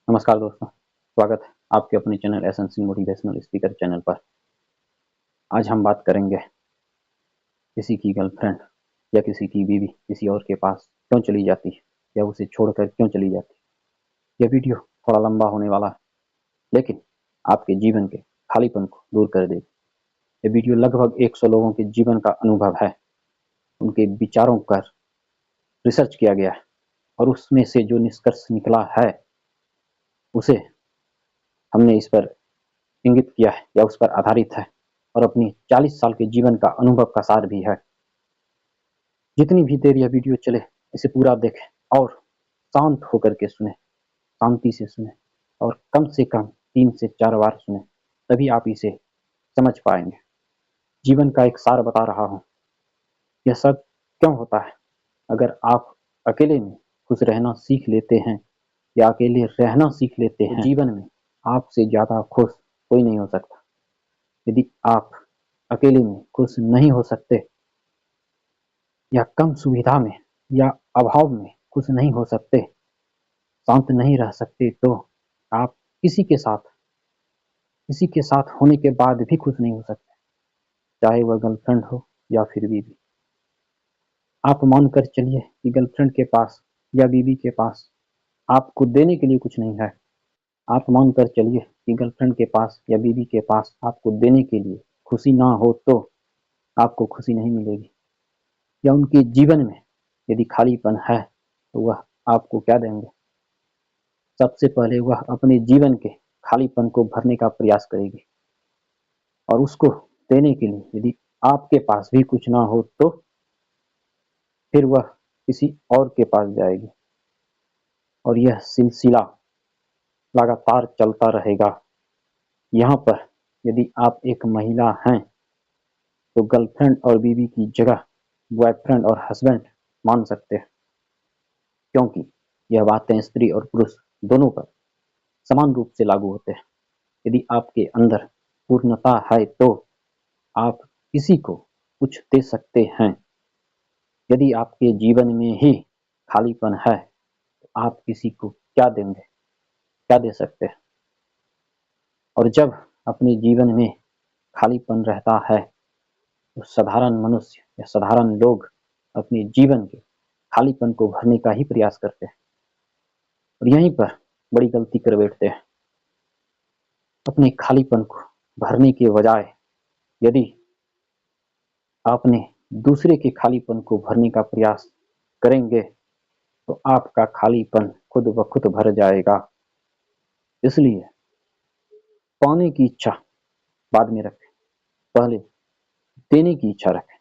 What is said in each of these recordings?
नमस्कार दोस्तों, स्वागत है आपके अपने channel essential motivational speaker channel पर। आज हम बात करेंगे किसी की गर्लफ्रेंड या किसी की बीवी किसी और के पास क्यों चली जाती है या उसे छोड़कर क्यों चली जाती है। यह वीडियो थोड़ा लंबा होने वाला है, लेकिन आपके जीवन के खालीपन को दूर कर देगी। यह वीडियो लगभग 100 लोगों के जीवन का अनुभव है, उनके विचारों पर रिसर्च किया गया है और उसमें से जो निष्कर्ष निकला है उसे हमने इस पर इंगित किया है या उस पर आधारित है और अपनी 40 साल के जीवन का अनुभव का सार भी है। जितनी भी देर यह वीडियो चले इसे पूरा देखें और शांत होकर के सुने, शांति से सुने और कम से कम 3 से 4 बार सुने, तभी आप इसे समझ पाएंगे। जीवन का एक सार बता रहा हूँ। यह सब क्यों होता है? अगर आप अकेले में खुश रहना सीख लेते हैं या अकेले रहना सीख लेते हैं, जीवन में आपसे ज्यादा खुश कोई नहीं हो सकता। यदि आप अकेले में खुश नहीं हो सकते या कम सुविधा में या अभाव में खुश नहीं हो सकते, शांत नहीं रह सकते, तो आप किसी के साथ होने के बाद भी खुश नहीं हो सकते, चाहे वह गर्लफ्रेंड हो या फिर बीवी। आप मानकर चलिए कि गर्लफ्रेंड के पास या बीवी के पास आपको देने के लिए कुछ नहीं है। आप मानकर चलिए कि गर्लफ्रेंड के पास या बीवी के पास आपको देने के लिए खुशी ना हो तो आपको खुशी नहीं मिलेगी। या उनके जीवन में यदि खालीपन है तो वह आपको क्या देंगे? सबसे पहले वह अपने जीवन के खालीपन को भरने का प्रयास करेगी और उसको देने के लिए यदि आपके पास भी कुछ ना हो तो फिर वह किसी और के पास जाएगी और यह सिलसिला लगातार चलता रहेगा। यहाँ पर यदि आप एक महिला हैं तो गर्लफ्रेंड और बीवी की जगह बॉयफ्रेंड और हस्बैंड मान सकते हैं, क्योंकि यह बातें स्त्री और पुरुष दोनों पर समान रूप से लागू होते हैं। यदि आपके अंदर पूर्णता है तो आप किसी को कुछ दे सकते हैं। यदि आपके जीवन में ही खालीपन है तो आप किसी को क्या देंगे, क्या दे सकते हैं? और जब अपने जीवन में खालीपन रहता है तो साधारण मनुष्य या साधारण लोग अपने जीवन के खालीपन को भरने का ही प्रयास करते हैं और यहीं पर बड़ी गलती कर बैठते हैं। अपने खालीपन को भरने के बजाय यदि आपने दूसरे के खालीपन को भरने का प्रयास करेंगे तो आपका खालीपन खुद ब खुद भर जाएगा। इसलिए पाने की इच्छा बाद में रखें, पहले देने की इच्छा रखें।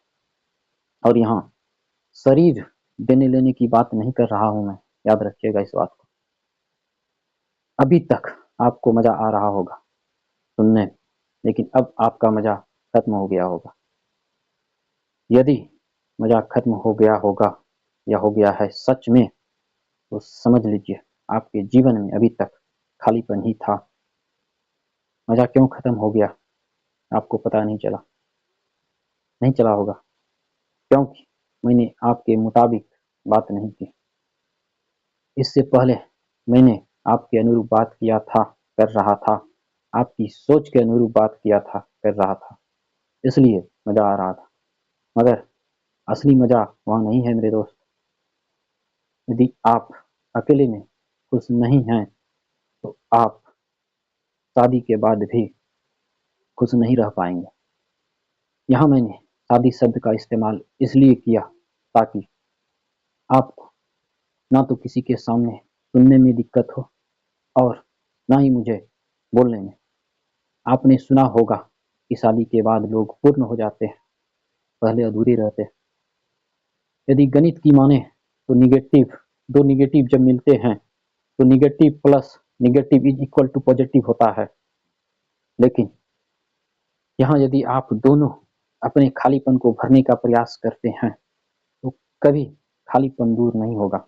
और यहाँ शरीर देने लेने की बात नहीं कर रहा हूं मैं, याद रखिएगा इस बात को। अभी तक आपको मजा आ रहा होगा सुनने, लेकिन अब आपका मजा खत्म हो गया होगा। यदि मजा खत्म हो गया होगा या हो गया है सच में, तो समझ लीजिए आपके जीवन में अभी तक खालीपन ही था। मजा क्यों खत्म हो गया आपको पता नहीं चला, नहीं चला होगा, क्योंकि मैंने आपके मुताबिक बात नहीं की। इससे पहले मैंने आपके अनुरूप बात किया था, कर रहा था, आपकी सोच के अनुरूप बात किया था, कर रहा था, इसलिए मजा आ रहा था। मगर असली मजा वहां नहीं है मेरे दोस्त। यदि आप अकेले में खुश नहीं हैं तो आप शादी के बाद भी खुश नहीं रह पाएंगे। यहाँ मैंने शादी शब्द का इस्तेमाल इसलिए किया ताकि आपको ना तो किसी के सामने सुनने में दिक्कत हो और ना ही मुझे बोलने में। आपने सुना होगा कि शादी के बाद लोग पूर्ण हो जाते हैं, पहले अधूरे रहते हैं। यदि गणित की माने तो दो निगेटिव जब मिलते हैं तो negative plus negative is equal to positive होता है। लेकिन यहाँ यदि आप दोनों अपने खालीपन को भरने का प्रयास करते हैं तो कभी खालीपन दूर नहीं होगा।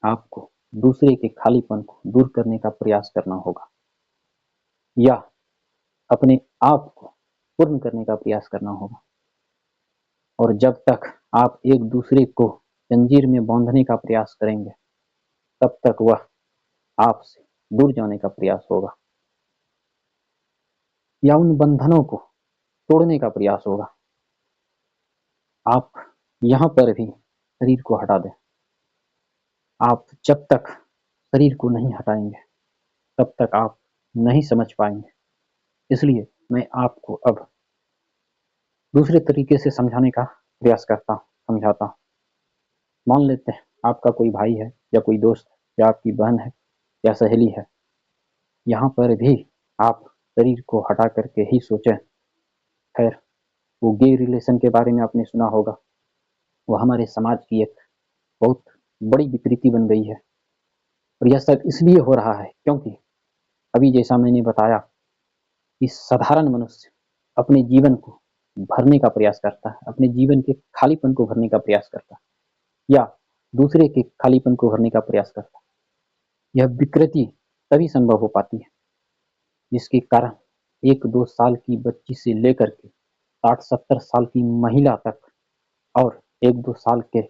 आपको दूसरे के खालीपन को दूर करने का प्रयास करना होगा या अपने आप को पूर्ण करने का प्रयास करना होगा। और जब तक आप एक दूसरे को जंजीर में बांधने का प्रयास करेंगे तब तक वह आपसे दूर जाने का प्रयास होगा, या उन बंधनों को तोड़ने का प्रयास होगा। आप यहाँ पर भी शरीर को हटा दें। आप जब तक शरीर को नहीं हटाएंगे तब तक आप नहीं समझ पाएंगे। इसलिए मैं आपको अब दूसरे तरीके से समझाने का प्रयास करता हूँ, समझाता हूँ। मान लेते हैं आपका कोई भाई है या कोई दोस्त या आपकी बहन है या सहेली है। यहाँ पर भी आप शरीर को हटा करके ही सोचें। खैर, वो गे रिलेशन के बारे में आपने सुना होगा। वो हमारे समाज की एक बहुत बड़ी विकृति बन गई है, और यह सब इसलिए हो रहा है क्योंकि अभी जैसा मैंने बताया कि साधारण मनुष्य अपने जीवन को भरने का प्रयास करता है, अपने जीवन के खालीपन को भरने का प्रयास करता है, या दूसरे के खालीपन को भरने का प्रयास करता है। यह विकृति तभी संभव हो पाती है जिसके कारण 1-2 साल की बच्ची से लेकर के 60-70 साल की महिला तक, और 1-2 साल के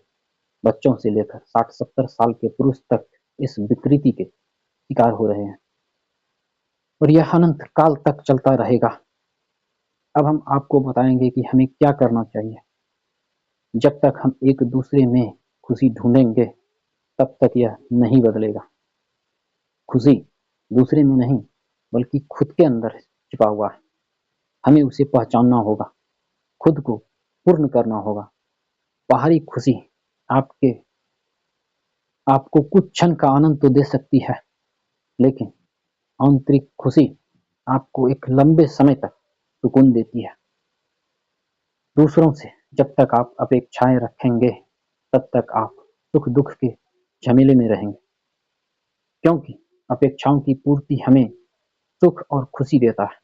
बच्चों से लेकर 60-70 साल के पुरुष तक इस विकृति के शिकार हो रहे हैं, और यह अनंत काल तक चलता रहेगा। अब हम आपको बताएंगे कि हमें क्या करना चाहिए। जब तक हम एक दूसरे में खुशी ढूंढेंगे तब तक यह नहीं बदलेगा। खुशी दूसरे में नहीं बल्कि खुद के अंदर छिपा हुआ है। हमें उसे पहचानना होगा, खुद को पूर्ण करना होगा। बाहरी खुशी आपके आपको कुछ क्षण का आनंद तो दे सकती है, लेकिन आंतरिक खुशी आपको एक लंबे समय तक सुकून देती है। दूसरों से जब तक आप अपेक्षाएं रखेंगे तब तक आप सुख दुख के झमेले में रहेंगे, क्योंकि अपेक्षाओं की पूर्ति हमें सुख और खुशी देता है,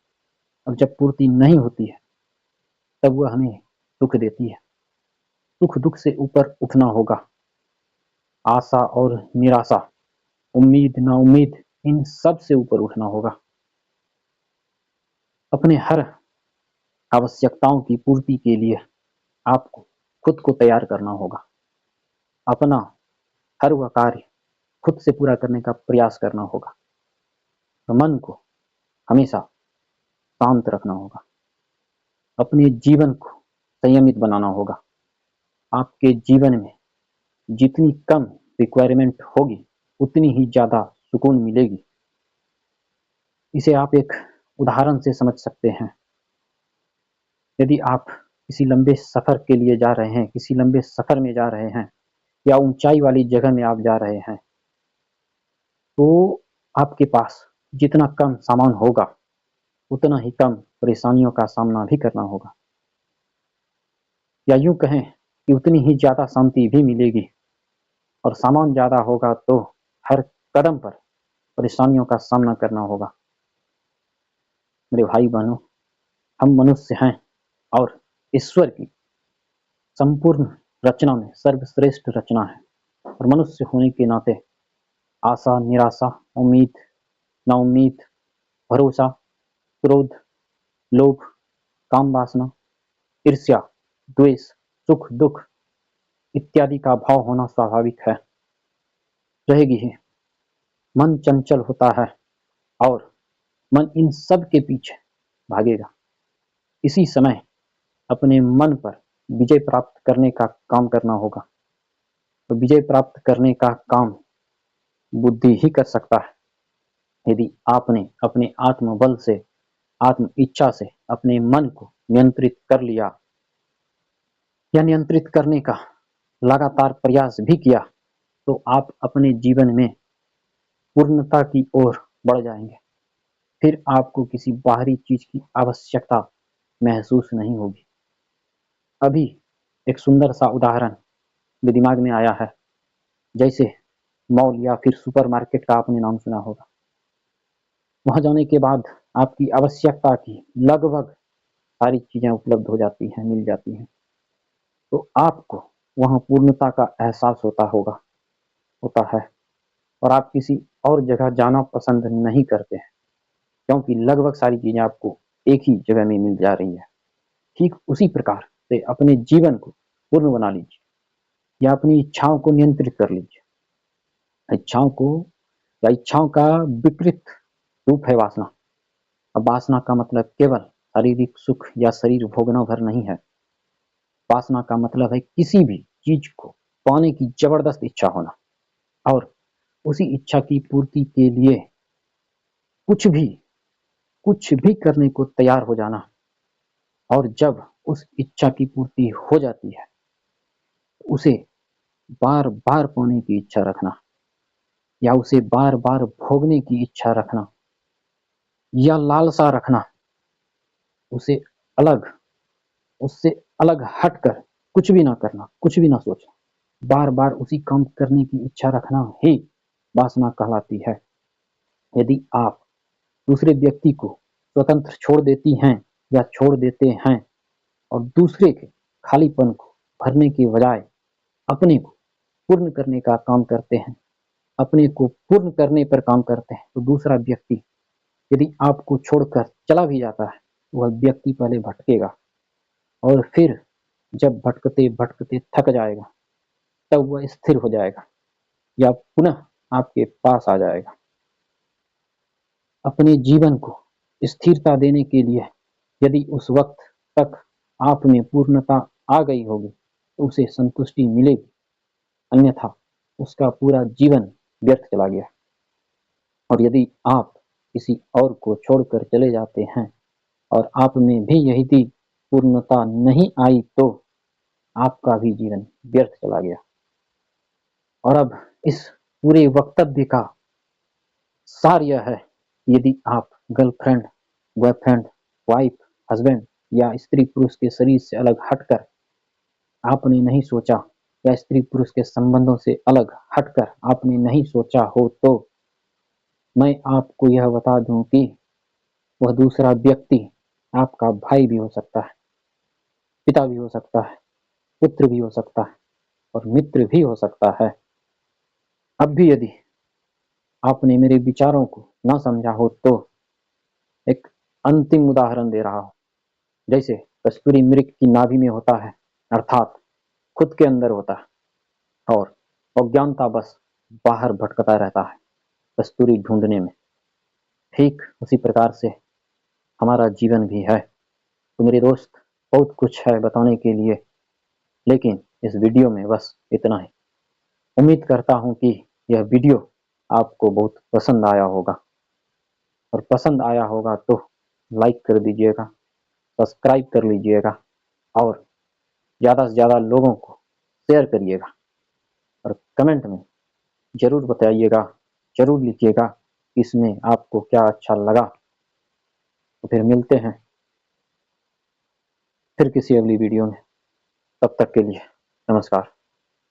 और जब पूर्ति नहीं होती है तब वह हमें दुख देती है। सुख दुख से ऊपर उठना होगा। आशा और निराशा, उम्मीद नाउम्मीद, इन सब से ऊपर उठना होगा। अपने हर आवश्यकताओं की पूर्ति के लिए आपको खुद को तैयार करना होगा। अपना हर वह कार्य खुद से पूरा करने का प्रयास करना होगा। तो मन को हमेशा शांत रखना होगा। अपने जीवन को संयमित बनाना होगा। आपके जीवन में जितनी कम रिक्वायरमेंट होगी उतनी ही ज्यादा सुकून मिलेगी। इसे आप एक उदाहरण से समझ सकते हैं। यदि आप किसी लंबे सफर के लिए जा रहे हैं, किसी लंबे सफर में जा रहे हैं, या ऊंचाई वाली जगह में आप जा रहे हैं, तो आपके पास जितना कम सामान होगा उतना ही कम परेशानियों का सामना भी करना होगा, या यूं कहें कि उतनी ही ज्यादा शांति भी मिलेगी। और सामान ज्यादा होगा तो हर कदम पर परेशानियों का सामना करना होगा। मेरे भाई बहनों, हम मनुष्य हैं और ईश्वर की संपूर्ण रचना में सर्वश्रेष्ठ रचना है, और मनुष्य होने के नाते आशा निराशा, उम्मीद नाउम्मीद, भरोसा, क्रोध, लोभ, काम वासना, ईर्ष्या, द्वेष, सुख दुख इत्यादि का भाव होना स्वाभाविक है, रहेगी ही। मन चंचल होता है और मन इन सब के पीछे भागेगा। इसी समय अपने मन पर विजय प्राप्त करने का काम करना होगा। तो विजय प्राप्त करने का काम बुद्धि ही कर सकता है। यदि आपने अपने आत्मबल से, आत्म इच्छा से अपने मन को नियंत्रित कर लिया, या नियंत्रित करने का लगातार प्रयास भी किया, तो आप अपने जीवन में पूर्णता की ओर बढ़ जाएंगे। फिर आपको किसी बाहरी चीज की आवश्यकता महसूस नहीं होगी। अभी एक सुंदर सा उदाहरण मेरे दिमाग में आया है। जैसे मॉल या फिर सुपरमार्केट का आपने नाम सुना होगा। वहां जाने के बाद आपकी आवश्यकता की लगभग सारी चीजें उपलब्ध हो जाती हैं, मिल जाती हैं। तो आपको वहां पूर्णता का एहसास होता है, और आप किसी और जगह जाना पसंद नहीं करते हैं, क्योंकि लगभग सारी चीजें आपको एक ही जगह में मिल जा रही है। ठीक उसी प्रकार से अपने जीवन को पूर्ण बना लीजिए, या अपनी इच्छाओं को नियंत्रित कर लीजिए। इच्छाओं को या इच्छाओं का विकृत रूप है वासना। अब वासना का मतलब केवल शारीरिक सुख या शरीर भोगना भर नहीं है। वासना का मतलब है किसी भी चीज को पाने की जबरदस्त इच्छा होना और उसी इच्छा की पूर्ति के लिए कुछ भी कुछ भी करने को तैयार हो जाना। और जब उस इच्छा की पूर्ति हो जाती है उसे बार बार पाने की इच्छा रखना या उसे बार बार भोगने की इच्छा रखना या लालसा रखना, उसे अलग उससे अलग हटकर कुछ भी ना करना, कुछ भी ना सोचना, बार बार उसी काम करने की इच्छा रखना ही वासना कहलाती है। यदि आप दूसरे व्यक्ति को स्वतंत्र छोड़ देती हैं या छोड़ देते हैं और दूसरे के खालीपन को भरने के बजाय अपने को पूर्ण करने का काम करते हैं, अपने को पूर्ण करने पर काम करते हैं, तो दूसरा व्यक्ति यदि आपको छोड़कर चला भी जाता है, वह व्यक्ति पहले भटकेगा और फिर जब भटकते भटकते थक जाएगा तब वह स्थिर हो जाएगा या पुनः आपके पास आ जाएगा। अपने जीवन को स्थिरता देने के लिए यदि उस वक्त तक आप में पूर्णता आ गई होगी तो उसे संतुष्टि मिलेगी, अन्यथा उसका पूरा जीवन व्यर्थ चला गया। और यदि आप किसी और को छोड़कर चले जाते हैं और आप में भी यही पूर्णता नहीं आई तो आपका भी जीवन व्यर्थ चला गया। और अब इस पूरे वक्तव्य का सार यह है, यदि आप गर्लफ्रेंड, बॉयफ्रेंड, वाइफ, हस्बैंड या स्त्री पुरुष के शरीर से अलग हटकर आपने नहीं सोचा या स्त्री पुरुष के संबंधों से अलग हटकर आपने नहीं सोचा हो तो मैं आपको यह बता दूं कि वह दूसरा व्यक्ति आपका भाई भी हो सकता है, पिता भी हो सकता है, पुत्र भी हो सकता है और मित्र भी हो सकता है। अब भी यदि आपने मेरे विचारों को न समझा हो तो एक अंतिम उदाहरण दे रहा हूं। जैसे कस्तूरी मृग की नाभि में होता है, अर्थात खुद के अंदर होता है और अज्ञानता बस बाहर भटकता रहता है कस्तूरी ढूंढने में। ठीक उसी प्रकार से हमारा जीवन भी है। तो मेरे दोस्त, बहुत कुछ है बताने के लिए, लेकिन इस वीडियो में बस इतना ही। उम्मीद करता हूं कि यह वीडियो आपको बहुत पसंद आया होगा और पसंद आया होगा तो लाइक कर दीजिएगा, सब्सक्राइब कर लीजिएगा और ज़्यादा से ज़्यादा लोगों को शेयर करिएगा और कमेंट में ज़रूर बताइएगा, ज़रूर लिखिएगा कि इसमें आपको क्या अच्छा लगा। तो फिर मिलते हैं फिर किसी अगली वीडियो में, तब तक के लिए नमस्कार।